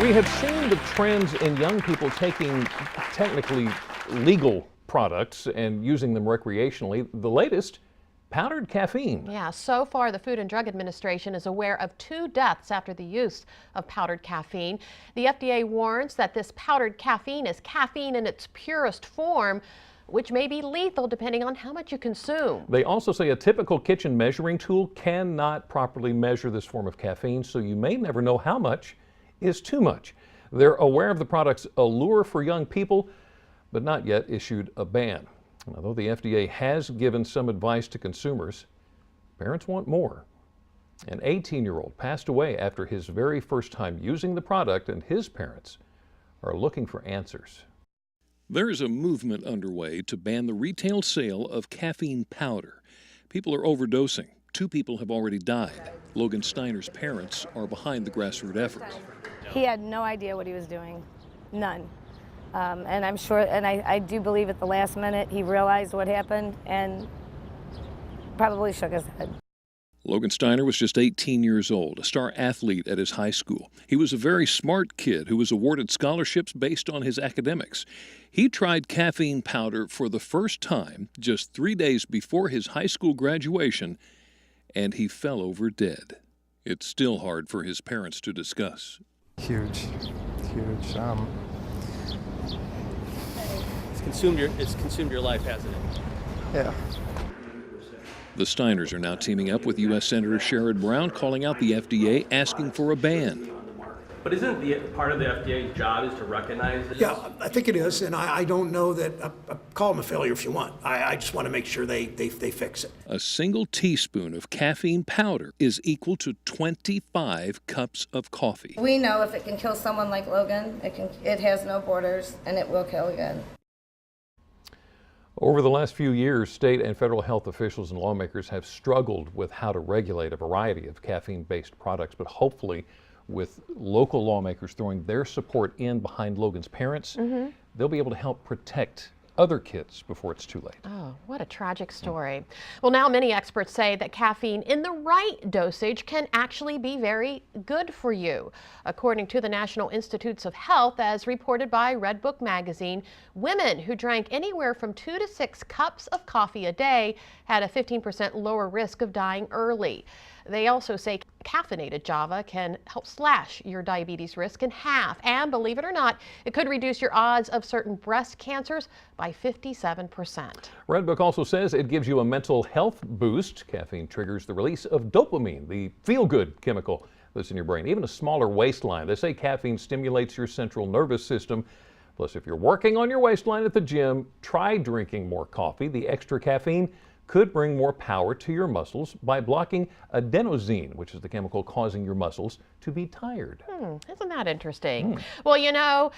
We have seen the trends in young people taking technically legal products and using them recreationally. The latest, powdered caffeine. Yeah, so far the Food and Drug Administration is aware of 2 deaths after the use of powdered caffeine. The FDA warns that this powdered caffeine is caffeine in its purest form, which may be lethal depending on how much you consume. They also say a typical kitchen measuring tool cannot properly measure this form of caffeine, so you may never know how much is too much. They're aware of the product's allure for young people, but not yet issued a ban. Although the FDA has given some advice to consumers, parents want more. An 18-year-old passed away after his very first time using the product, and his parents are looking for answers. There is a movement underway to ban the retail sale of caffeine powder. People are overdosing. 2 people have already died. Logan Steiner's parents are behind the grassroots effort. He had no idea what he was doing, none. And I'm sure, and I do believe at the last minute he realized what happened and probably shook his head. Logan Steiner was just 18 years old, a star athlete at his high school. He was a very smart kid who was awarded scholarships based on his academics. He tried caffeine powder for the first time just 3 days before his high school graduation, and he fell over dead. It's still hard for his parents to discuss. Huge. It's consumed your life, hasn't it? Yeah. The Steiners are now teaming up with U.S. Senator Sherrod Brown, calling out the FDA, asking for a ban. But isn't the part of the FDA's job is to recognize this? Yeah, I think it is, and I don't know that, call them a failure if you want. I just want to make sure they fix it. A single teaspoon of caffeine powder is equal to 25 cups of coffee. We know if it can kill someone like Logan, it has no borders and it will kill again. Over the last few years, state and federal health officials and lawmakers have struggled with how to regulate a variety of caffeine-based products, but hopefully with local lawmakers throwing their support in behind Logan's parents, they'll be able to help protect other kids before it's too late. Oh, what a tragic story. Well, now many experts say that caffeine in the right dosage can actually be very good for you. According to the National Institutes of Health, as reported by Red Book magazine, women who drank anywhere from 2 to 6 cups of coffee a day had a 15% lower risk of dying early. They also say caffeinated Java can help slash your diabetes risk in half. And believe it or not, it could reduce your odds of certain breast cancers by 57%. Red Book also says it gives you a mental health boost. Caffeine triggers the release of dopamine, the feel-good chemical that's in your brain. Even a smaller waistline. They say caffeine stimulates your central nervous system. Plus, if you're working on your waistline at the gym, try drinking more coffee. The extra caffeine could bring more power to your muscles by blocking adenosine, which is the chemical causing your muscles to be tired. Isn't that interesting? Well, you know,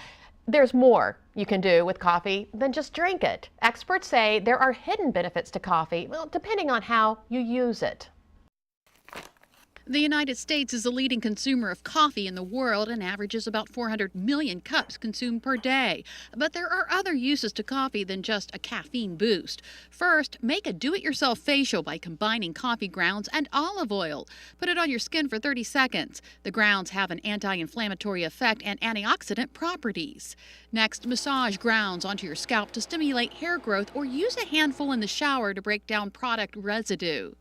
there's more you can do with coffee than just drink it. Experts say there are hidden benefits to coffee, well, depending on how you use it. The United States is the leading consumer of coffee in the world and averages about 400 million cups consumed per day. But there are other uses to coffee than just a caffeine boost. First, make a do-it-yourself facial by combining coffee grounds and olive oil. Put it on your skin for 30 seconds. The grounds have an anti-inflammatory effect and antioxidant properties. Next, massage grounds onto your scalp to stimulate hair growth or use a handful in the shower to break down product residue.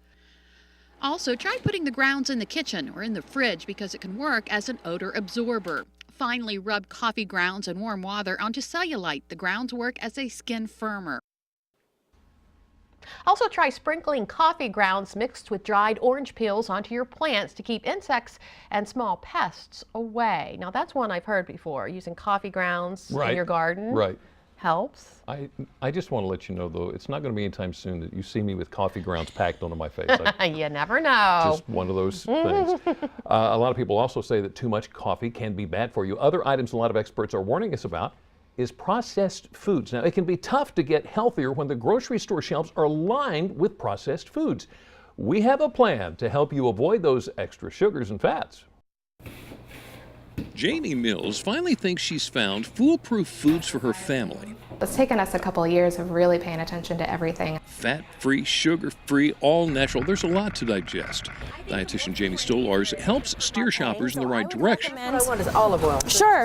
Also, try putting the grounds in the kitchen or in the fridge because it can work as an odor absorber. Finally, rub coffee grounds and warm water onto cellulite. The grounds work as a skin firmer. Also, try sprinkling coffee grounds mixed with dried orange peels onto your plants to keep insects and small pests away. Now, that's one I've heard before, using coffee grounds in your garden. Right. Helps. I just want to let you know, though, it's not going to be anytime soon that you see me with coffee grounds packed onto my face. You never know. Just one of those things. A lot of people also say that too much coffee can be bad for you. Other items a lot of experts are warning us about is processed foods. Now, it can be tough to get healthier when the grocery store shelves are lined with processed foods. We have a plan to help you avoid those extra sugars and fats. Jamie Mills finally thinks she's found foolproof foods for her family. It's taken us a couple of years of really paying attention to everything. Fat-free, sugar-free, all natural. There's a lot to digest. Dietitian Jamie Stolars helps steer shoppers in the right direction. All I want is olive oil.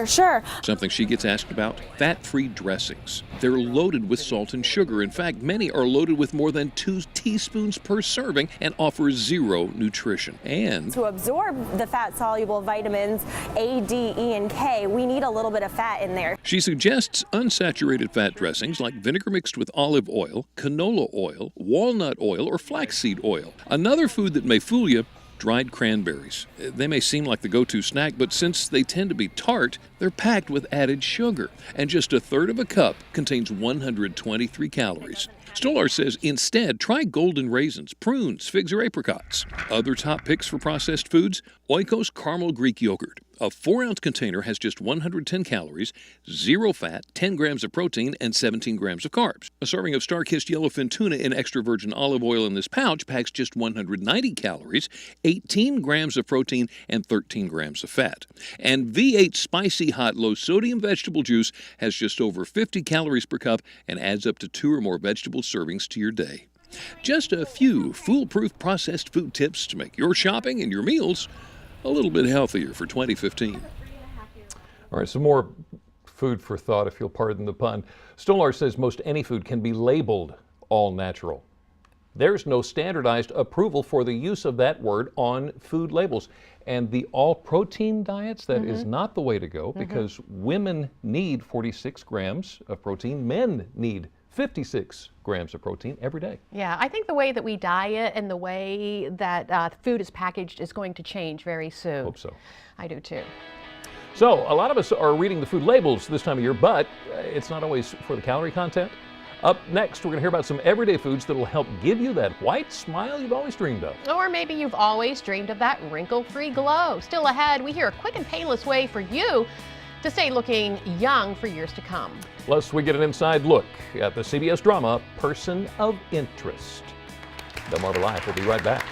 Sure. Something she gets asked about, fat-free dressings. They're loaded with salt and sugar. In fact, many are loaded with more than 2 teaspoons per serving and offer zero nutrition. And to absorb the fat-soluble vitamins A, D, E, and K, we need a little bit of fat in there. she suggests unsaturated fat dressings like vinegar mixed with olive oil, canola oil, walnut oil, or flaxseed oil. Another food that may fool you, dried cranberries. They may seem like the go-to snack, but since they tend to be tart, they're packed with added sugar, and just a third of a cup contains 123 calories. Stolar says instead, try golden raisins, prunes, figs, or apricots. Other top picks for processed foods, Oikos Caramel Greek Yogurt. A 4-ounce container has just 110 calories, 0 fat, 10 grams of protein, and 17 grams of carbs. A serving of Star-Kissed yellowfin tuna in extra virgin olive oil in this pouch packs just 190 calories, 18 grams of protein, and 13 grams of fat. And V8 Spicy Hot Low Sodium Vegetable Juice has just over 50 calories per cup and adds up to 2 or more vegetable servings to your day. Just a few foolproof processed food tips to make your shopping and your meals a little bit healthier for 2015. All right, some more food for thought, if you'll pardon the pun. Stolar says most any food can be labeled all natural. There's no standardized approval for the use of that word on food labels. And the all protein diets, that is not the way to go, because women need 46 grams of protein, men need 56 grams of protein every day. Yeah, I think the way that we diet and the way that food is packaged is going to change very soon. Hope so. I do too. So a lot of us are reading the food labels this time of year, but it's not always for the calorie content. Up next, we're going to hear about some everyday foods that will help give you that white smile you've always dreamed of. Or maybe you've always dreamed of that wrinkle-free glow. Still ahead, we hear a quick and painless way for you to stay looking young for years to come. Plus, we get an inside look at the CBS drama Person of Interest. DelmarvaLife will be right back.